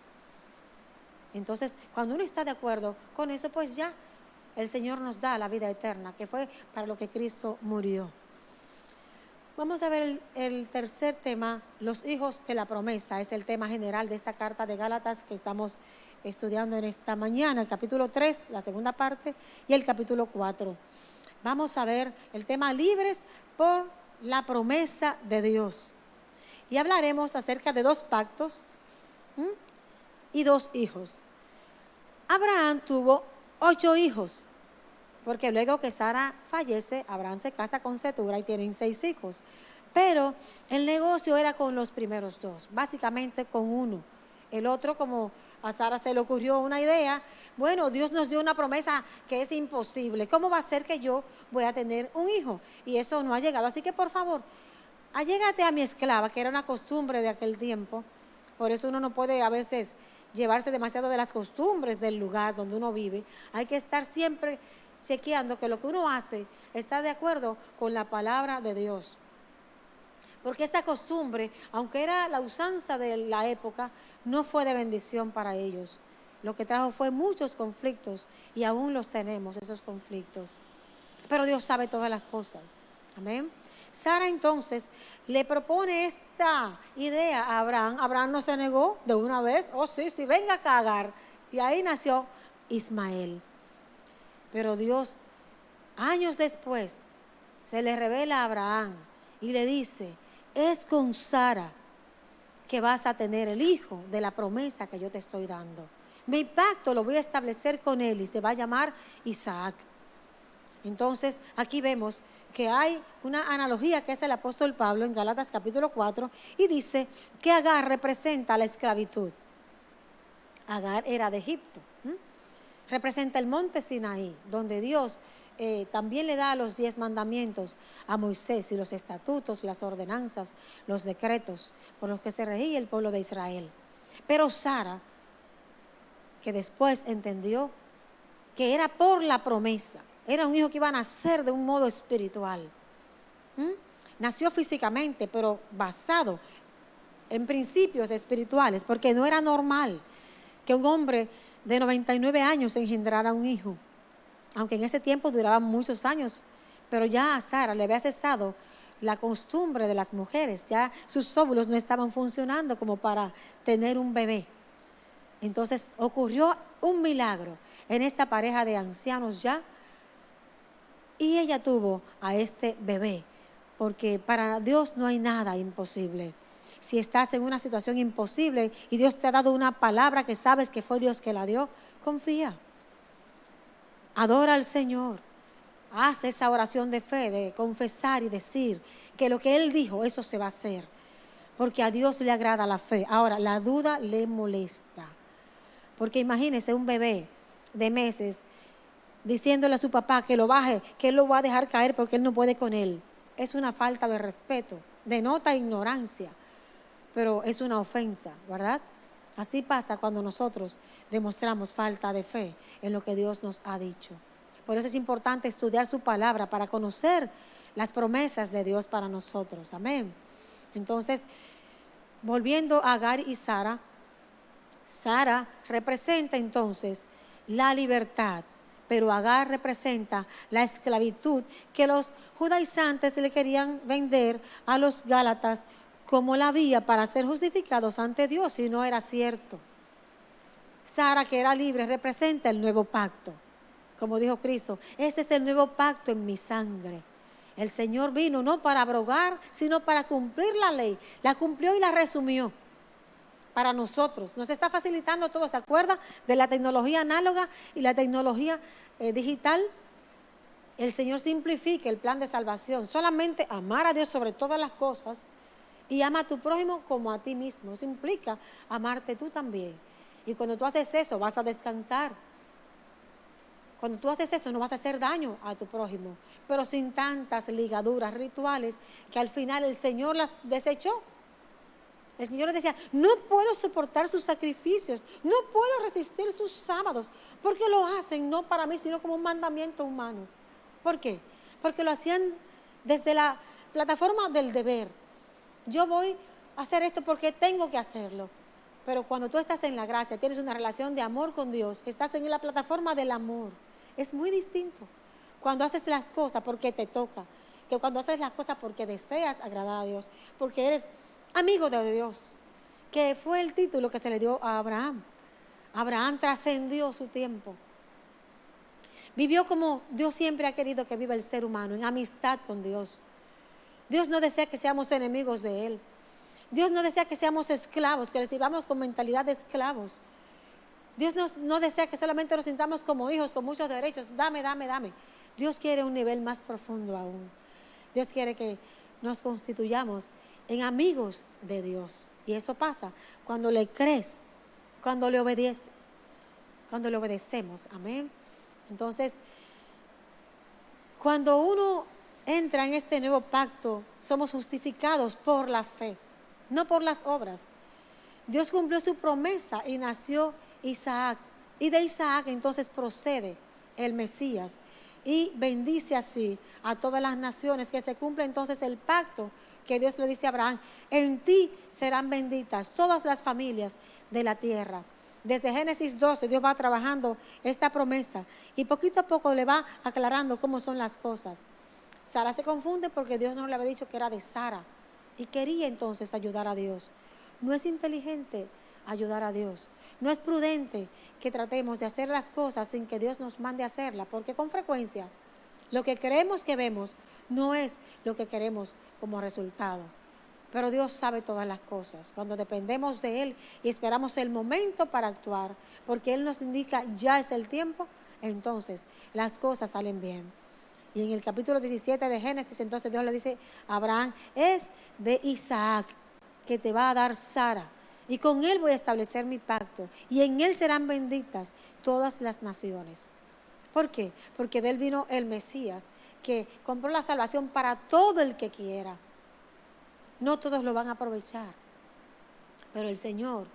Entonces, cuando uno está de acuerdo con eso, pues ya el Señor nos da la vida eterna, que fue para lo que Cristo murió. Vamos a ver el tercer tema, los hijos de la promesa. Es el tema general de esta carta de Gálatas que estamos estudiando en esta mañana, el capítulo 3, la segunda parte, y el capítulo 4. Vamos a ver el tema libres por la promesa de Dios. Y hablaremos acerca de 2 pactos y 2 hijos. Abraham tuvo 8 hijos, porque luego que Sara fallece, Abraham se casa con Cetura y tienen 6 hijos. Pero el negocio era con los primeros 2, básicamente con uno. El otro, como a Sara se le ocurrió una idea, bueno, Dios nos dio una promesa que es imposible. ¿Cómo va a ser que yo voy a tener un hijo? Y eso no ha llegado. Así que por favor, allégate a mi esclava, que era una costumbre de aquel tiempo. Por eso uno no puede a veces llevarse demasiado de las costumbres del lugar donde uno vive. Hay que estar siempre chequeando que lo que uno hace está de acuerdo con la palabra de Dios. Porque esta costumbre, aunque era la usanza de la época, no fue de bendición para ellos. Lo que trajo fue muchos conflictos y aún los tenemos, esos conflictos. Pero Dios sabe todas las cosas. Amén. Sara entonces le propone esta idea a Abraham. Abraham no se negó de una vez. Oh, sí, venga acá, Agar. Y ahí nació Ismael. Pero Dios, años después, se le revela a Abraham y le dice: es con Sara que vas a tener el hijo de la promesa que yo te estoy dando. Mi pacto lo voy a establecer con él y se va a llamar Isaac. Entonces, aquí vemos que hay una analogía que hace el apóstol Pablo en Gálatas capítulo 4 y dice que Agar representa la esclavitud. Agar era de Egipto. Representa el monte Sinaí, donde Dios también le da los 10 mandamientos a Moisés y los estatutos, las ordenanzas, los decretos por los que se regía el pueblo de Israel. Pero Sara, que después entendió que era por la promesa, era un hijo que iba a nacer de un modo espiritual. Nació físicamente, pero basado en principios espirituales, porque no era normal que un hombre de 99 años engendrara un hijo, aunque en ese tiempo duraban muchos años, pero ya a Sara le había cesado la costumbre de las mujeres, ya sus óvulos no estaban funcionando como para tener un bebé. Entonces ocurrió un milagro en esta pareja de ancianos ya, y ella tuvo a este bebé, porque para Dios no hay nada imposible. Si estás en una situación imposible y Dios te ha dado una palabra que sabes que fue Dios que la dio, confía. Adora al Señor. Haz esa oración de fe, de confesar y decir que lo que Él dijo, eso se va a hacer. Porque a Dios le agrada la fe. Ahora, la duda le molesta. Porque imagínese un bebé de meses diciéndole a su papá que lo baje, que Él lo va a dejar caer porque Él no puede con él. Es una falta de respeto, denota ignorancia, pero es una ofensa, ¿verdad? Así pasa cuando nosotros demostramos falta de fe en lo que Dios nos ha dicho. Por eso es importante estudiar su palabra para conocer las promesas de Dios para nosotros. Amén. Entonces, volviendo a Agar y Sara, Sara representa entonces la libertad, pero Agar representa la esclavitud que los judaizantes le querían vender a los gálatas como la vía para ser justificados ante Dios, y no era cierto. Sara, que era libre, representa el nuevo pacto. Como dijo Cristo, este es el nuevo pacto en mi sangre. El Señor vino no para abrogar, sino para cumplir la ley. La cumplió y la resumió para nosotros. Nos está facilitando todo. ¿Se acuerda de la tecnología análoga y la tecnología digital? El Señor simplifica el plan de salvación. Solamente amar a Dios sobre todas las cosas y ama a tu prójimo como a ti mismo. Eso implica amarte tú también. Y cuando tú haces eso, vas a descansar. Cuando tú haces eso, no vas a hacer daño a tu prójimo, pero sin tantas ligaduras rituales que al final el Señor las desechó. El Señor les decía, no puedo soportar sus sacrificios, no puedo resistir sus sábados, porque lo hacen no para mí, sino como un mandamiento humano. ¿Por qué? Porque lo hacían desde la plataforma del deber. Yo voy a hacer esto porque tengo que hacerlo. Pero cuando tú estás en la gracia, tienes una relación de amor con Dios, estás en la plataforma del amor. Es muy distinto cuando haces las cosas porque te toca, que cuando haces las cosas porque deseas agradar a Dios, porque eres amigo de Dios, que fue el título que se le dio a Abraham. Abraham trascendió su tiempo. Vivió como Dios siempre ha querido que viva el ser humano, en amistad con Dios. Dios no desea que seamos enemigos de Él. Dios no desea que seamos esclavos, que le sirvamos con mentalidad de esclavos. Dios no desea que solamente nos sintamos como hijos con muchos derechos. Dame, dame, dame. Dios quiere un nivel más profundo aún. Dios quiere que nos constituyamos en amigos de Dios. Y eso pasa cuando le crees, cuando le obedeces, cuando le obedecemos. Amén. Entonces, cuando uno entra en este nuevo pacto, somos justificados por la fe, no por las obras. Dios cumplió su promesa y nació Isaac. Y de Isaac entonces procede el Mesías y bendice así a todas las naciones, que se cumple entonces el pacto que Dios le dice a Abraham: en ti serán benditas todas las familias de la tierra. Desde Génesis 12 Dios va trabajando esta promesa y poquito a poco le va aclarando cómo son las cosas. Sara se confunde porque Dios no le había dicho que era de Sara y quería entonces ayudar a Dios. No es inteligente ayudar a Dios. No es prudente que tratemos de hacer las cosas sin que Dios nos mande a hacerlas, porque con frecuencia lo que creemos que vemos no es lo que queremos como resultado. Pero Dios sabe todas las cosas. Cuando dependemos de Él y esperamos el momento para actuar, porque Él nos indica ya es el tiempo, entonces las cosas salen bien. Y en el capítulo 17 de Génesis, entonces Dios le dice a Abraham: es de Isaac que te va a dar Sara, y con él voy a establecer mi pacto, y en él serán benditas todas las naciones. ¿Por qué? Porque de él vino el Mesías, que compró la salvación para todo el que quiera. No todos lo van a aprovechar, pero el Señor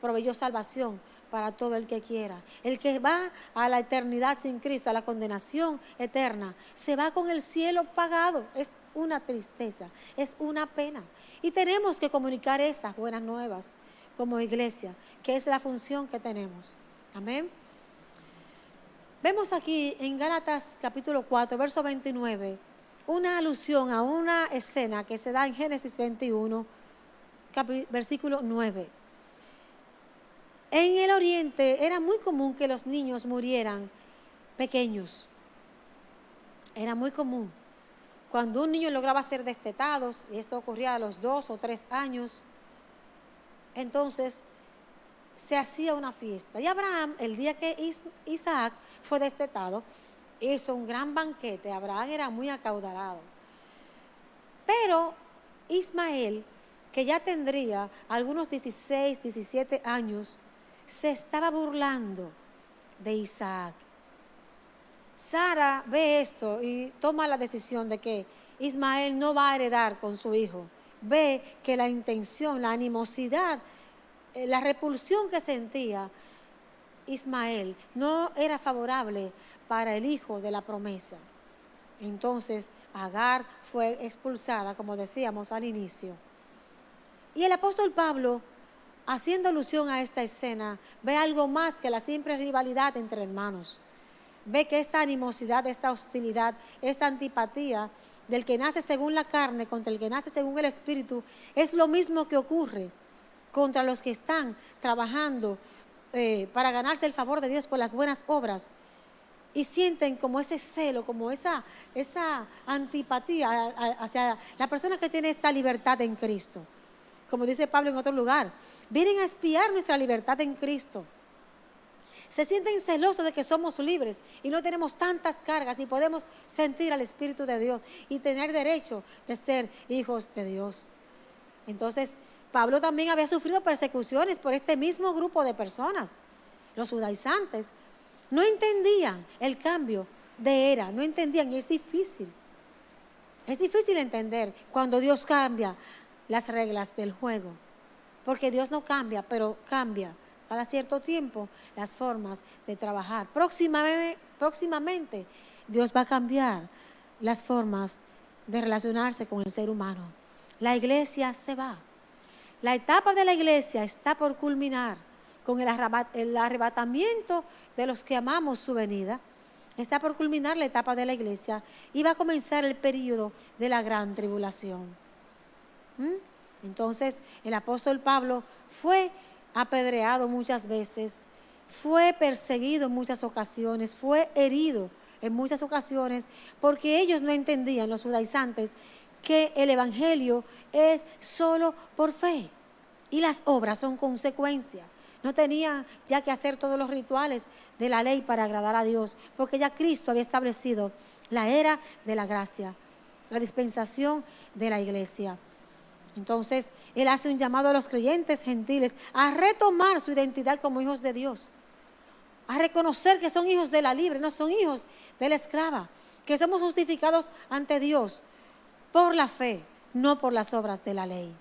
proveyó salvación para todo el que quiera. El que va a la eternidad sin Cristo, a la condenación eterna, se va con el cielo pagado. Es una tristeza, es una pena. Y tenemos que comunicar esas buenas nuevas como iglesia, que es la función que tenemos. Amén. Vemos aquí en Gálatas capítulo 4, verso 29, una alusión a una escena que se da en Génesis 21, versículo 9. En el oriente era muy común que los niños murieran pequeños. Era muy común. Cuando un niño lograba ser destetado, y esto ocurría a los 2 o 3 años, entonces se hacía una fiesta. Y Abraham, el día que Isaac fue destetado, hizo un gran banquete. Abraham era muy acaudalado. Pero Ismael, que ya tendría algunos 16, 17 años, se estaba burlando de Isaac. Sara ve esto y toma la decisión de que Ismael no va a heredar con su hijo. Ve que la intención, la animosidad la repulsión que sentía Ismael no era favorable para el hijo de la promesa. Entonces Agar fue expulsada, como decíamos al inicio. Y el apóstol Pablo, haciendo alusión a esta escena, ve algo más que la simple rivalidad entre hermanos. Ve que esta animosidad, esta hostilidad, esta antipatía del que nace según la carne contra el que nace según el espíritu, es lo mismo que ocurre contra los que están trabajando para ganarse el favor de Dios por las buenas obras y sienten como ese celo, como esa antipatía hacia la persona que tiene esta libertad en Cristo. Como dice Pablo en otro lugar, vienen a espiar nuestra libertad en Cristo. Se sienten celosos de que somos libres y no tenemos tantas cargas y podemos sentir al Espíritu de Dios y tener derecho de ser hijos de Dios. Entonces, Pablo también había sufrido persecuciones por este mismo grupo de personas. Los judaizantes no entendían el cambio de era, no entendían, y es difícil. Es difícil entender cuando Dios cambia las reglas del juego, porque Dios no cambia, pero cambia cada cierto tiempo las formas de trabajar. Próximamente Dios va a cambiar las formas de relacionarse con el ser humano. La iglesia se va. La etapa de la iglesia está por culminar con el arrebatamiento de los que amamos su venida. Está por culminar la etapa de la iglesia y va a comenzar el periodo de la gran tribulación. Entonces, el apóstol Pablo fue apedreado muchas veces, fue perseguido en muchas ocasiones, fue herido en muchas ocasiones, porque ellos no entendían, los judaizantes, que el evangelio es solo por fe y las obras son consecuencia. No tenía ya que hacer todos los rituales de la ley para agradar a Dios, porque ya Cristo había establecido la era de la gracia, la dispensación de la iglesia. Entonces, Él hace un llamado a los creyentes gentiles a retomar su identidad como hijos de Dios, a reconocer que son hijos de la libre, no son hijos de la esclava, que somos justificados ante Dios por la fe, no por las obras de la ley.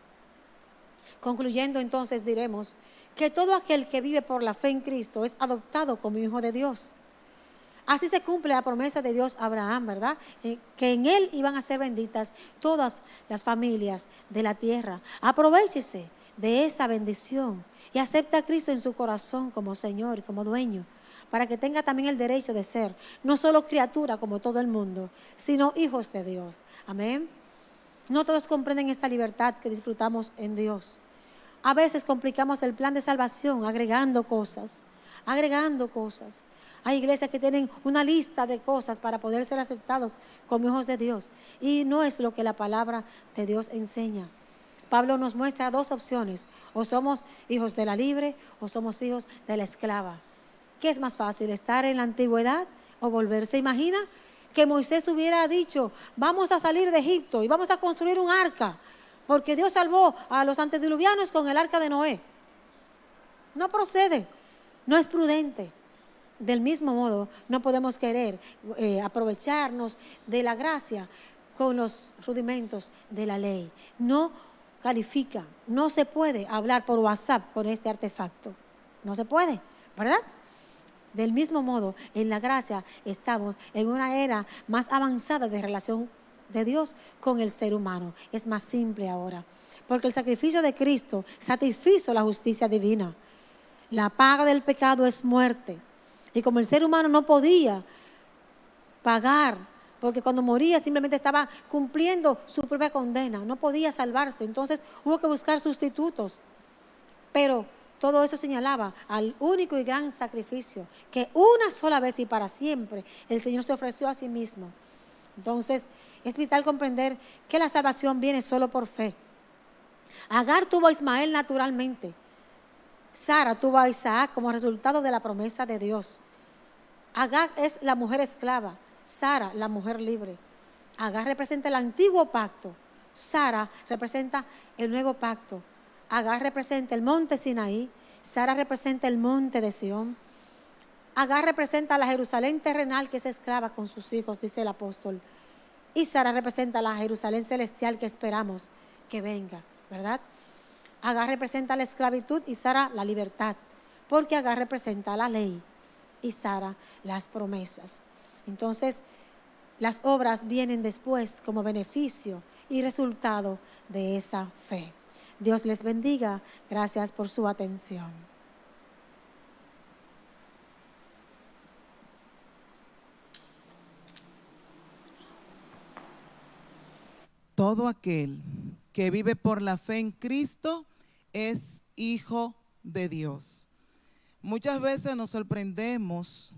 Concluyendo, entonces, diremos que todo aquel que vive por la fe en Cristo es adoptado como hijo de Dios. Así se cumple la promesa de Dios a Abraham, ¿verdad? Que en él iban a ser benditas todas las familias de la tierra. Aprovéchese de esa bendición y acepte a Cristo en su corazón como Señor y como dueño, para que tenga también el derecho de ser no solo criatura como todo el mundo, sino hijos de Dios. Amén. No todos comprenden esta libertad que disfrutamos en Dios. A veces complicamos el plan de salvación agregando cosas. Hay iglesias que tienen una lista de cosas para poder ser aceptados como hijos de Dios. Y no es lo que la palabra de Dios enseña. Pablo nos muestra dos opciones. O somos hijos de la libre o somos hijos de la esclava. ¿Qué es más fácil, estar en la antigüedad o volverse? Imagina que Moisés hubiera dicho, vamos a salir de Egipto y vamos a construir un arca, porque Dios salvó a los antediluvianos con el arca de Noé. No procede, no es prudente. Del mismo modo, no podemos querer aprovecharnos de la gracia con los rudimentos de la ley. No califica, no se puede hablar por WhatsApp con este artefacto. No se puede, ¿verdad? Del mismo modo, en la gracia estamos en una era más avanzada de relación de Dios con el ser humano. Es más simple ahora, porque el sacrificio de Cristo satisfizo la justicia divina. La paga del pecado es muerte. Y como el ser humano no podía pagar, porque cuando moría simplemente estaba cumpliendo su propia condena, no podía salvarse, entonces hubo que buscar sustitutos. Pero todo eso señalaba al único y gran sacrificio, que una sola vez y para siempre el Señor se ofreció a sí mismo. Entonces es vital comprender que la salvación viene solo por fe. Agar tuvo a Ismael naturalmente. Sara tuvo a Isaac como resultado de la promesa de Dios. Agar es la mujer esclava, Sara la mujer libre. Agar representa el antiguo pacto, Sara representa el nuevo pacto. Agar representa el monte Sinaí, Sara representa el monte de Sión. Agar representa la Jerusalén terrenal que es esclava con sus hijos, dice el apóstol. Y Sara representa la Jerusalén celestial que esperamos que venga, ¿verdad? Agar representa la esclavitud y Sara la libertad, porque Agar representa la ley y Sara las promesas. Entonces, las obras vienen después como beneficio y resultado de esa fe. Dios les bendiga. Gracias por su atención. Todo aquel que vive por la fe en Cristo es hijo de Dios. Muchas veces nos sorprendemos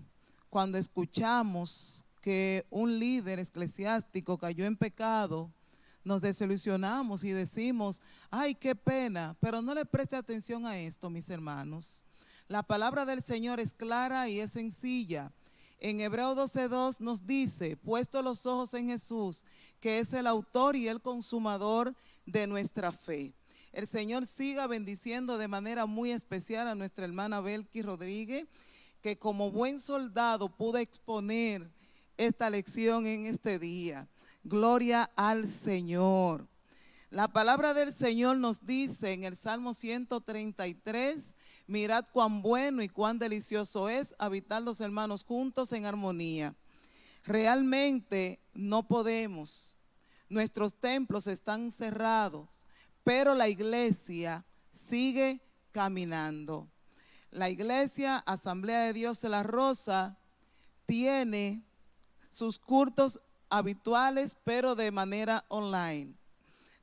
cuando escuchamos que un líder eclesiástico cayó en pecado. Nos desilusionamos y decimos, ay, qué pena, pero no le preste atención a esto, mis hermanos. La palabra del Señor es clara y es sencilla. En Hebreos 12:2 nos dice, puesto los ojos en Jesús, que es el autor y el consumador de nuestra fe. El Señor siga bendiciendo de manera muy especial a nuestra hermana Belki Rodríguez, que como buen soldado pudo exponer esta lección en este día. Gloria al Señor. La palabra del Señor nos dice en el Salmo 133, mirad cuán bueno y cuán delicioso es habitar los hermanos juntos en armonía. Realmente no podemos. Nuestros templos están cerrados, pero la iglesia sigue caminando. La iglesia Asamblea de Dios de la Rosa tiene sus cultos habituales, pero de manera online.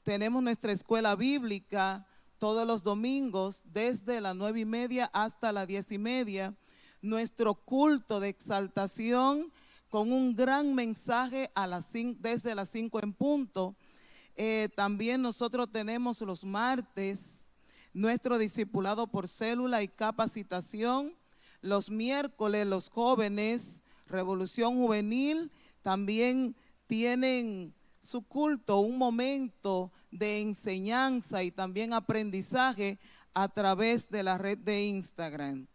Tenemos nuestra escuela bíblica todos los domingos desde las 9:30 hasta las 10:30. Nuestro culto de exaltación con un gran mensaje desde las 5 en punto. También nosotros tenemos los martes nuestro discipulado por célula y capacitación. Los miércoles los jóvenes, Revolución Juvenil, también tienen su culto, un momento de enseñanza y también aprendizaje a través de la red de Instagram.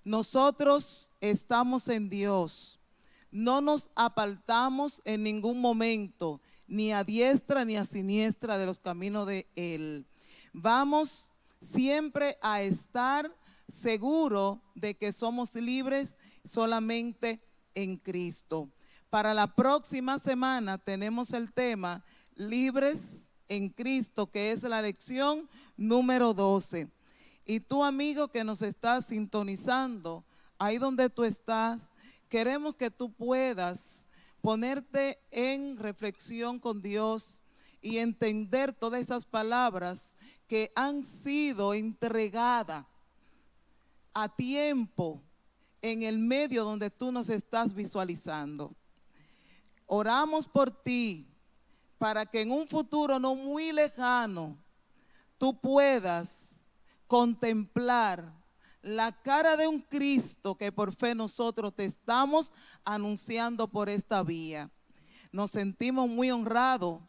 Nosotros estamos en Dios, no nos apartamos en ningún momento, ni a diestra ni a siniestra de los caminos de Él. Vamos siempre a estar seguros de que somos libres solamente en Cristo. Para la próxima semana tenemos el tema Libres en Cristo, que es la lección número 12. Y tú, amigo que nos estás sintonizando, ahí donde tú estás, queremos que tú puedas ponerte en reflexión con Dios y entender todas esas palabras que han sido entregadas a tiempo en el medio donde tú nos estás visualizando. Oramos por ti para que en un futuro no muy lejano tú puedas contemplar la cara de un Cristo que por fe nosotros te estamos anunciando por esta vía. Nos sentimos muy honrados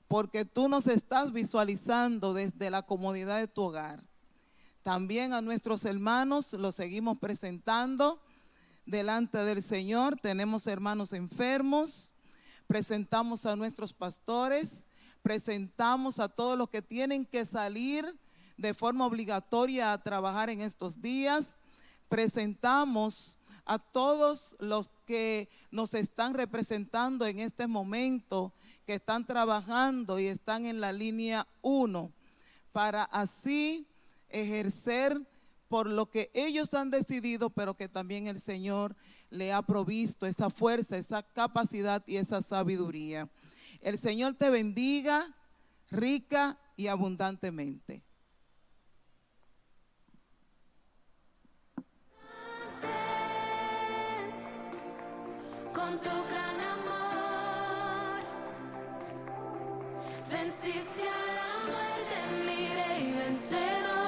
porque tú nos estás visualizando desde la comodidad de tu hogar. También a nuestros hermanos los seguimos presentando delante del Señor. Tenemos hermanos enfermos, presentamos a nuestros pastores, presentamos a todos los que tienen que salir de forma obligatoria a trabajar en estos días, presentamos a todos los que nos están representando en este momento, que están trabajando y están en la línea 1, para así ejercer por lo que ellos han decidido, pero que también el Señor le ha provisto esa fuerza, esa capacidad y esa sabiduría. El Señor te bendiga rica y abundantemente. Con tu gran amor venciste a la muerte, mi rey vencedor.